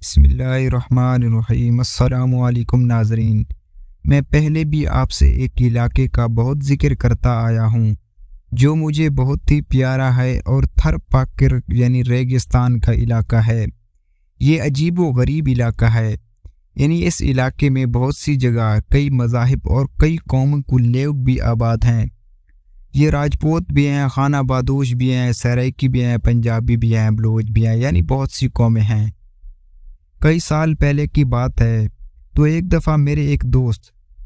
بسم اللہ الرحمن الرحیم۔ السلام علیکم ناظرین، میں پہلے بھی آپ سے ایک علاقے کا بہت ذکر کرتا آیا ہوں جو مجھے بہت ہی پیارا ہے اور تھر پاکر یعنی ریگستان کا علاقہ ہے۔ یہ عجیب و غریب علاقہ ہے، یعنی اس علاقے میں بہت سی جگہ کئی مذاہب اور کئی قوموں کو لوگ بھی آباد ہیں۔ یہ راجپوت بھی ہیں، خانہ بادوش بھی ہیں، سرائکی بھی ہیں، پنجابی بھی ہیں، بلوچ بھی ہیں، یعنی بہت سی قومیں ہیں۔ کئی سال پہلے کی بات ہے تو ایک دفعہ میرے ایک دوست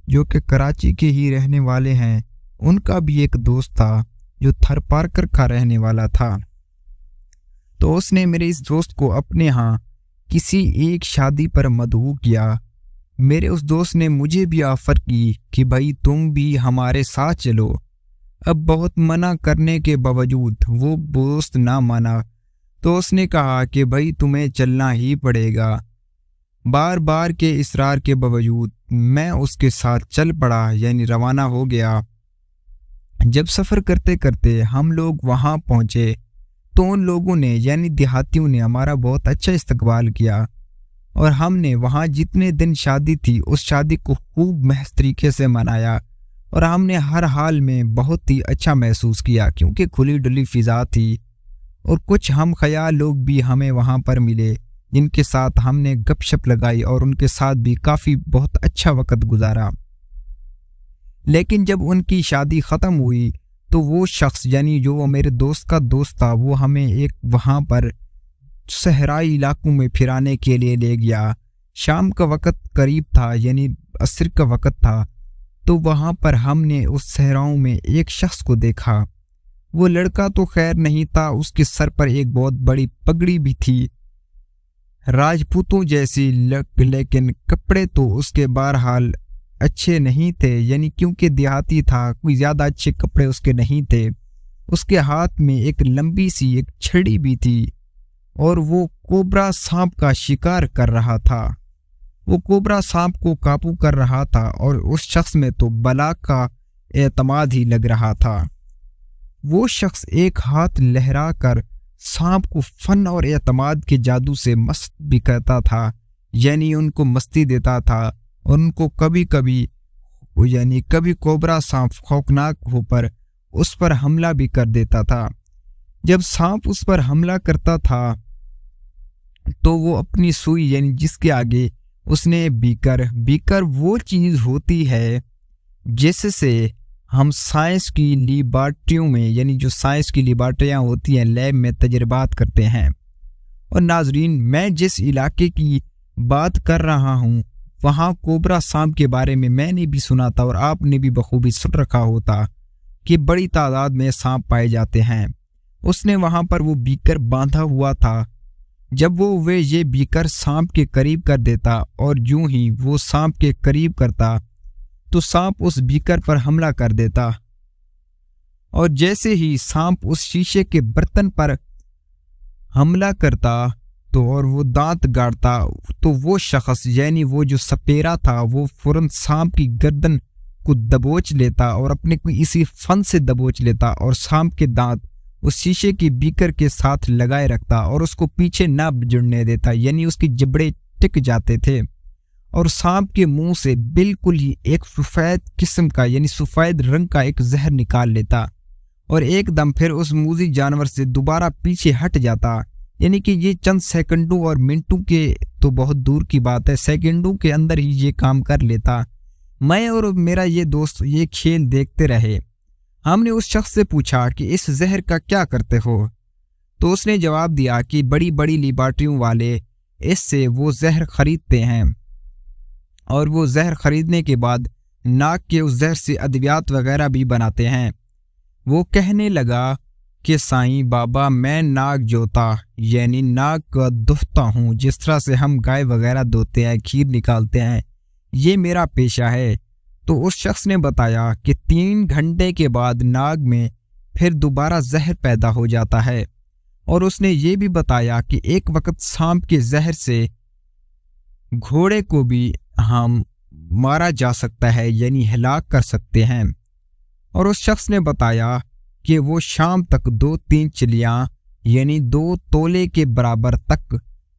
جو کہ کراچی کے ہی رہنے والے ہیں، ان کا بھی ایک دوست تھا جو تھر پارکر کا رہنے والا تھا۔ تو اس نے میرے اس دوست کو اپنے ہاں کسی ایک شادی پر مدعو کیا۔ میرے اس دوست نے مجھے بھی آفر کی کہ بھائی تم بھی ہمارے ساتھ چلو۔ اب بہت منع کرنے کے باوجود وہ دوست نہ مانا، تو اس نے کہا کہ بھائی تمہیں چلنا ہی پڑے گا۔ بار بار کے اصرار کے باوجود میں اس کے ساتھ چل پڑا، یعنی روانہ ہو گیا۔ جب سفر کرتے کرتے ہم لوگ وہاں پہنچے تو ان لوگوں نے یعنی دیہاتیوں نے ہمارا بہت اچھا استقبال کیا، اور ہم نے وہاں جتنے دن شادی تھی اس شادی کو خوب محض طریقے سے منایا، اور ہم نے ہر حال میں بہت ہی اچھا محسوس کیا کیونکہ کھلی ڈلی فضا تھی، اور کچھ ہم خیال لوگ بھی ہمیں وہاں پر ملے جن کے ساتھ ہم نے گپ شپ لگائی اور ان کے ساتھ بھی کافی بہت اچھا وقت گزارا۔ لیکن جب ان کی شادی ختم ہوئی تو وہ شخص یعنی جو وہ میرے دوست کا دوست تھا، وہ ہمیں ایک وہاں پر صحرائی علاقوں میں پھرانے کے لیے لے گیا۔ شام کا وقت قریب تھا، یعنی عصر کا وقت تھا، تو وہاں پر ہم نے اس صحراؤں میں ایک شخص کو دیکھا۔ وہ لڑکا تو خیر نہیں تھا، اس کے سر پر ایک بہت بڑی پگڑی بھی تھی راجپوتوں جیسی، لیکن کپڑے تو اس کے بہرحال اچھے نہیں تھے، یعنی کیونکہ دیہاتی تھا کوئی زیادہ اچھے کپڑے اس کے نہیں تھے۔ اس کے ہاتھ میں ایک لمبی سی ایک چھڑی بھی تھی، اور وہ کوبرا سانپ کا شکار کر رہا تھا۔ وہ کوبرا سانپ کو قابو کر رہا تھا، اور اس شخص میں تو بلا کا اعتماد ہی لگ رہا تھا۔ وہ شخص ایک ہاتھ لہرا کر سانپ کو فن اور اعتماد کے جادو سے مست بھی کرتا تھا، یعنی ان کو مستی دیتا تھا، اور ان کو کبھی کبھی کوبرا سانپ خوفناک ہو پر اس پر حملہ بھی کر دیتا تھا۔ جب سانپ اس پر حملہ کرتا تھا تو وہ اپنی سوئی یعنی جس کے آگے اس نے بیکر وہ چیز ہوتی ہے جس سے ہم سائنس کی لیبارٹریوں میں یعنی جو سائنس کی لیبارٹریاں ہوتی ہیں لیب میں تجربات کرتے ہیں۔ اور ناظرین، میں جس علاقے کی بات کر رہا ہوں وہاں کوبرا سانپ کے بارے میں نے بھی سنا تھا، اور آپ نے بھی بخوبی سن رکھا ہوتا کہ بڑی تعداد میں سانپ پائے جاتے ہیں۔ اس نے وہاں پر وہ بیکر باندھا ہوا تھا۔ جب وہ یہ بیکر سانپ کے قریب کر دیتا، اور یوں ہی وہ سانپ کے قریب کرتا تو سانپ اس بیکر پر حملہ کر دیتا، اور جیسے ہی سانپ اس شیشے کے برتن پر حملہ کرتا تو اور وہ دانت گاڑتا تو وہ شخص یعنی وہ جو سپیرا تھا وہ فوراً سانپ کی گردن کو دبوچ لیتا، اور اپنے کوئی اسی فن سے دبوچ لیتا، اور سانپ کے دانت اس شیشے کی بیکر کے ساتھ لگائے رکھتا اور اس کو پیچھے نہ جڑنے دیتا، یعنی اس کی جبڑے ٹک جاتے تھے، اور سانپ کے منہ سے بالکل ہی ایک سفید قسم کا یعنی سفید رنگ کا ایک زہر نکال لیتا، اور ایک دم پھر اس موذی جانور سے دوبارہ پیچھے ہٹ جاتا، یعنی کہ یہ چند سیکنڈوں اور منٹوں کے تو بہت دور کی بات ہے، سیکنڈوں کے اندر ہی یہ کام کر لیتا۔ میں اور میرا یہ دوست یہ کھیل دیکھتے رہے۔ ہم نے اس شخص سے پوچھا کہ اس زہر کا کیا کرتے ہو؟ تو اس نے جواب دیا کہ بڑی بڑی لیبارٹریوں والے اس سے وہ زہر خریدتے ہیں، اور وہ زہر خریدنے کے بعد ناک کے اس زہر سے ادویات وغیرہ بھی بناتے ہیں۔ وہ کہنے لگا کہ سائیں بابا، میں ناک جوتا یعنی ناک کا دھوتا ہوں، جس طرح سے ہم گائے وغیرہ دھوتے ہیں، کھیر نکالتے ہیں، یہ میرا پیشہ ہے۔ تو اس شخص نے بتایا کہ 3 گھنٹے کے بعد ناک میں پھر دوبارہ زہر پیدا ہو جاتا ہے، اور اس نے یہ بھی بتایا کہ ایک وقت سانپ کے زہر سے گھوڑے کو بھی ہم مارا جا سکتا ہے، یعنی ہلاک کر سکتے ہیں۔ اور اس شخص نے بتایا کہ وہ شام تک 2-3 چلیاں یعنی 2 تولے کے برابر تک